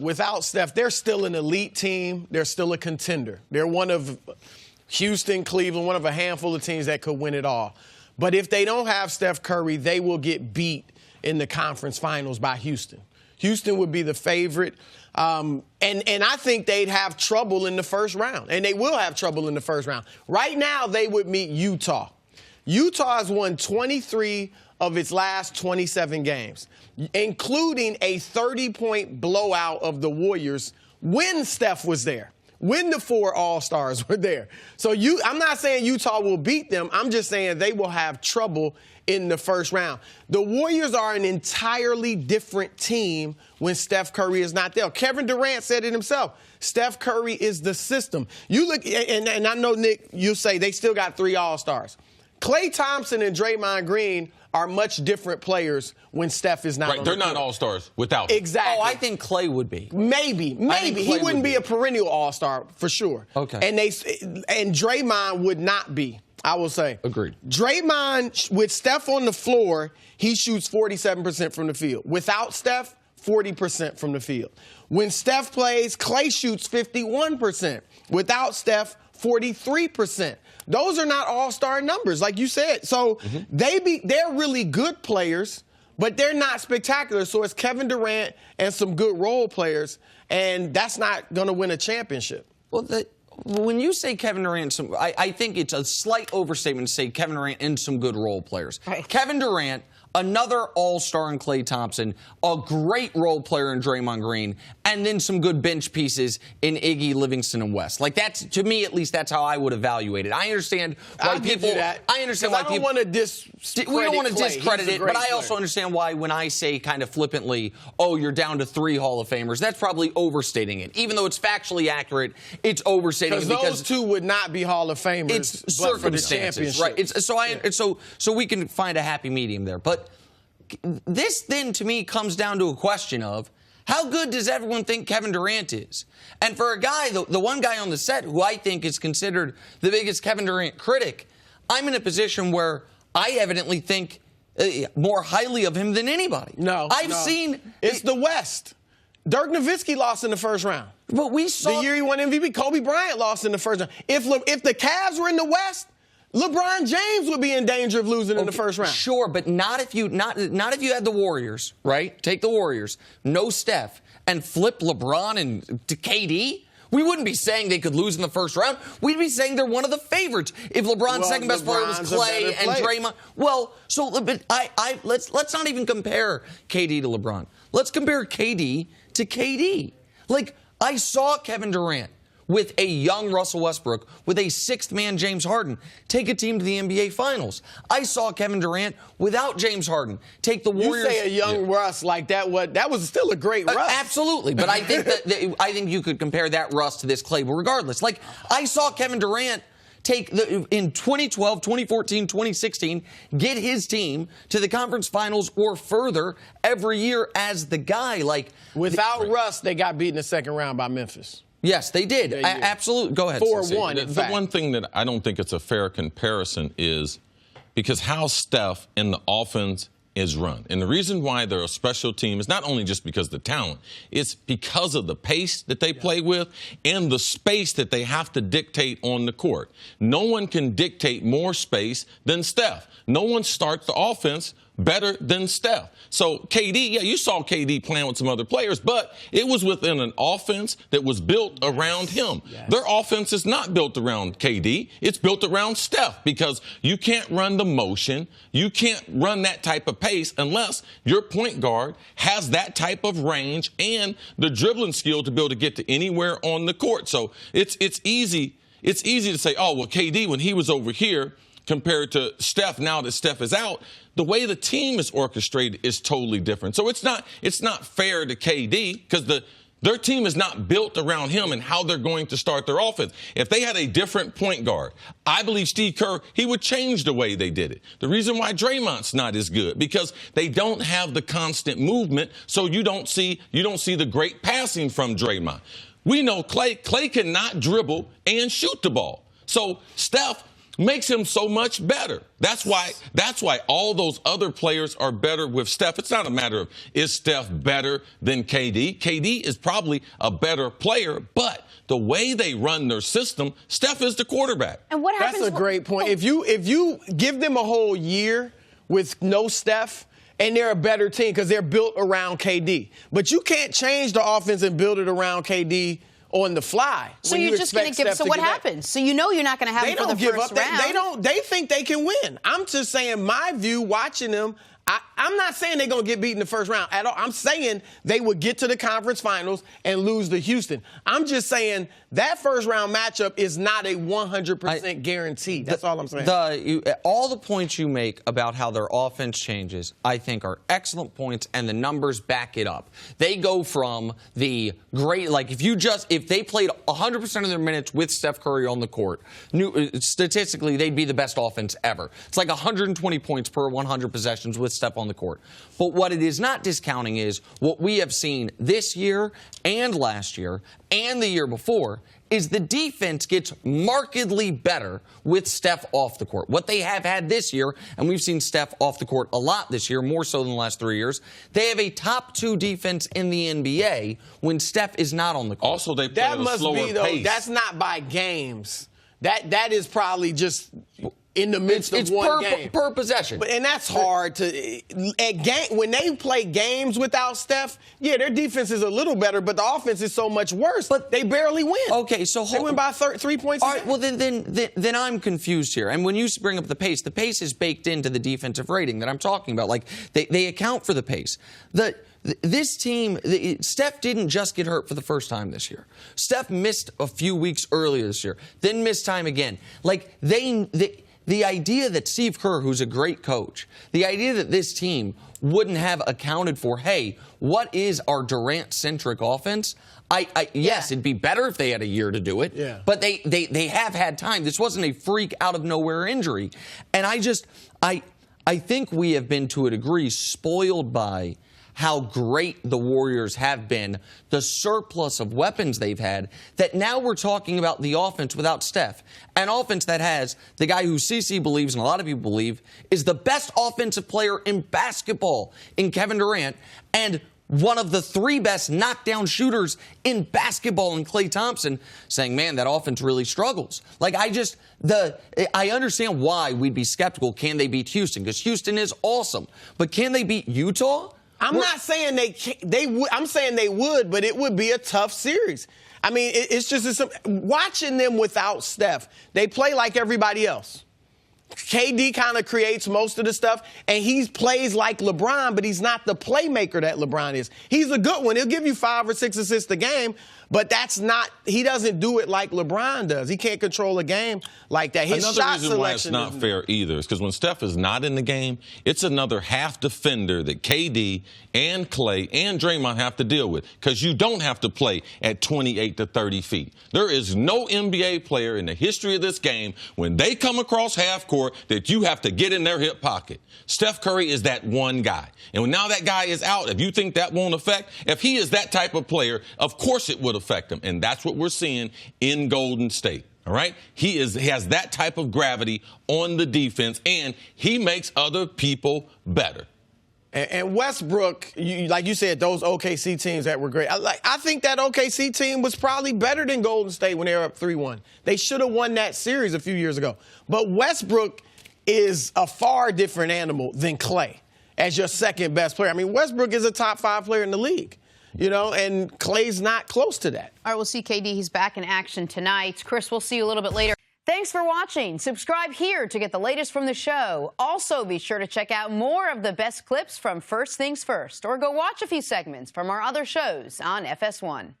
Without Steph, they're still an elite team. They're still a contender. They're one of Houston, Cleveland, one of a handful of teams that could win it all. But if they don't have Steph Curry, they will get beat in the conference finals by Houston. Houston would be the favorite. And I think they'd have trouble in the first round. And they will have trouble in the first round. Right now, they would meet Utah. Utah has won 23 of its last 27 games, including a 30-point blowout of the Warriors when Steph was there, when the 4 All-Stars were there. So I'm not saying Utah will beat them. I'm just saying they will have trouble in the first round. The Warriors are an entirely different team when Steph Curry is not there. Kevin Durant said it himself. Steph Curry is the system. You look, and I know, Nick, you'll say they still got 3 All-Stars. Klay Thompson and Draymond Green are much different players when Steph is not on the They're court. not All-Stars without him. Exactly. Oh, I think Klay would be. Maybe. He wouldn't be a perennial All-Star for sure. Okay. And Draymond would not be, I will say. Agreed. Draymond, with Steph on the floor, he shoots 47% from the field. Without Steph, 40% from the field. When Steph plays, Klay shoots 51%. Without Steph, 43%. Those are not all-star numbers, like you said. So they're really good players, but they're not spectacular. So it's Kevin Durant and some good role players, and that's not going to win a championship. Well, when you say Kevin Durant, I think it's a slight overstatement to say Kevin Durant and some good role players. Right. Kevin Durant, another all-star in Klay Thompson, a great role player in Draymond Green, and then some good bench pieces in Iggy, Livingston, and West. Like, that's, to me, at least, that's how I would evaluate it. I understand why people. I understand why people. I don't want to discredit. We don't want to discredit it, but I player. also understand why when I say kind of flippantly, "Oh, you're down to 3 Hall of Famers," that's probably overstating it. Even though it's factually accurate, it's overstating it because those 2 would not be Hall of Famers. It's but for the circumstances, championship. right? So we can find a happy medium there, but. This then, to me, comes down to a question of how good does everyone think Kevin Durant is? And for a guy, the one guy on the set who I think is considered the biggest Kevin Durant critic, I'm in a position where I evidently think more highly of him than anybody. I've seen... It's the West. Dirk Nowitzki lost in the first round. But we saw... The year he won MVP, Kobe Bryant lost in the first round. If the Cavs were in the West, LeBron James would be in danger of losing in the first round. Sure, but not if you had the Warriors, right? Take the Warriors, no Steph, and flip LeBron and to KD. We wouldn't be saying they could lose in the first round. We'd be saying they're one of the favorites. If LeBron's second best player was Klay and Draymond, let's not even compare KD to LeBron. Let's compare KD to KD. Like, I saw Kevin Durant with a young Russell Westbrook, with a 6th man James Harden, take a team to the NBA Finals. I saw Kevin Durant without James Harden take the Warriors. You say a young Russ like that? That was still a great Russ. Absolutely, but I think I think you could compare that Russ to this Klay. But regardless, like I saw Kevin Durant take in 2012, 2014, 2016, get his team to the conference finals or further every year as the guy. Like without Russ, they got beat in the second round by Memphis. Yes, they did. Absolutely. Go ahead. 4-1. The one thing that I don't think it's a fair comparison is because how Steph in the offense is run. And the reason why they're a special team is not only just because of the talent, it's because of the pace that they play with and the space that they have to dictate on the court. No one can dictate more space than Steph. No one starts the offense better than Steph. So KD, you saw KD playing with some other players, but it was within an offense that was built around him. Their offense is not built around KD. It's built around Steph because you can't run the motion. You can't run that type of pace unless your point guard has that type of range and the dribbling skill to be able to get to anywhere on the court. So it's easy to say, oh, well, KD, when he was over here, compared to Steph now that Steph is out, the way the team is orchestrated is totally different. So it's not fair to KD because their team is not built around him and how they're going to start their offense. If they had a different point guard, I believe Steve Kerr, he would change the way they did it. The reason why Draymond's not as good because they don't have the constant movement, so you don't see the great passing from Draymond. We know Klay cannot dribble and shoot the ball. So Steph, makes him so much better. That's why all those other players are better with Steph. It's not a matter of, is Steph better than KD? KD is probably a better player, but the way they run their system, Steph is the quarterback. And what happens? That's a great point. If you give them a whole year with no Steph, and they're a better team because they're built around KD. But you can't change the offense and build it around KD on the fly. So you're just going to give. So what happens? So you know you're not going to have him for the first round. They think they can win. I'm just saying my view watching them. I'm not saying they're going to get beat in the first round at all. I'm saying they would get to the conference finals and lose to Houston. I'm just saying that first round matchup is not a 100% guarantee. That's all I'm saying. All the points you make about how their offense changes, I think, are excellent points, and the numbers back it up. They go from the great, like if they played 100% of their minutes with Steph Curry on the court, statistically they'd be the best offense ever. It's like 120 points per 100 possessions with Steph on the court. But what it is not discounting is what we have seen this year and last year and the year before is the defense gets markedly better with Steph off the court. What they have had this year, and we've seen Steph off the court a lot this year, more so than the last 3 years, they have a top 2 defense in the NBA when Steph is not on the court. Also, they play at a slower pace. That's not by games. That is probably just in the midst of one game. Per possession. And that's hard to when they play games without Steph, yeah, their defense is a little better, but the offense is so much worse. But they barely win. Okay, so they win by 3 points. All right, well then I'm confused here. And when you bring up the pace is baked into the defensive rating that I'm talking about. Like they account for the pace. This team, Steph didn't just get hurt for the first time this year. Steph missed a few weeks earlier this year, then missed time again. Like the idea that Steve Kerr, who's a great coach, the idea that this team wouldn't have accounted for, hey, what is our Durant-centric offense? Yes, it'd be better if they had a year to do it. Yeah. But they have had time. This wasn't a freak out of nowhere injury. And I think we have been, to a degree, spoiled by how great the Warriors have been, the surplus of weapons they've had, that now we're talking about the offense without Steph. An offense that has the guy who CC believes, and a lot of people believe, is the best offensive player in basketball in Kevin Durant, and one of the 3 best knockdown shooters in basketball in Klay Thompson, saying, man, that offense really struggles. Like, I understand why we'd be skeptical. Can they beat Houston? Because Houston is awesome. But can they beat Utah? I'm not saying they would. I'm saying they would, but it would be a tough series. I mean, it's just watching them without Steph. They play like everybody else. KD kind of creates most of the stuff, and he plays like LeBron, but he's not the playmaker that LeBron is. He's a good one. He'll give you 5 or 6 assists a game, but he doesn't do it like LeBron does. He can't control a game like that. His another shot reason why it's selection not fair either is because when Steph is not in the game, it's another half defender that KD and Klay and Draymond have to deal with, because you don't have to play at 28 to 30 feet. There is no NBA player in the history of this game, when they come across half court, that you have to get in their hip pocket. Steph Curry is that one guy. And now that guy is out, if you think that won't affect, if he is that type of player, of course it would affect him. And that's what we're seeing in Golden State. All right? He has that type of gravity on the defense, and he makes other people better. And Westbrook, like you said, those OKC teams that were great. I think that OKC team was probably better than Golden State when they were up 3-1. They should have won that series a few years ago. But Westbrook is a far different animal than Klay as your second best player. I mean, Westbrook is a top 5 player in the league, and Klay's not close to that. All right, we'll see KD. He's back in action tonight. Chris, we'll see you a little bit later. Thanks for watching. Subscribe here to get the latest from the show. Also, be sure to check out more of the best clips from First Things First, or go watch a few segments from our other shows on FS1.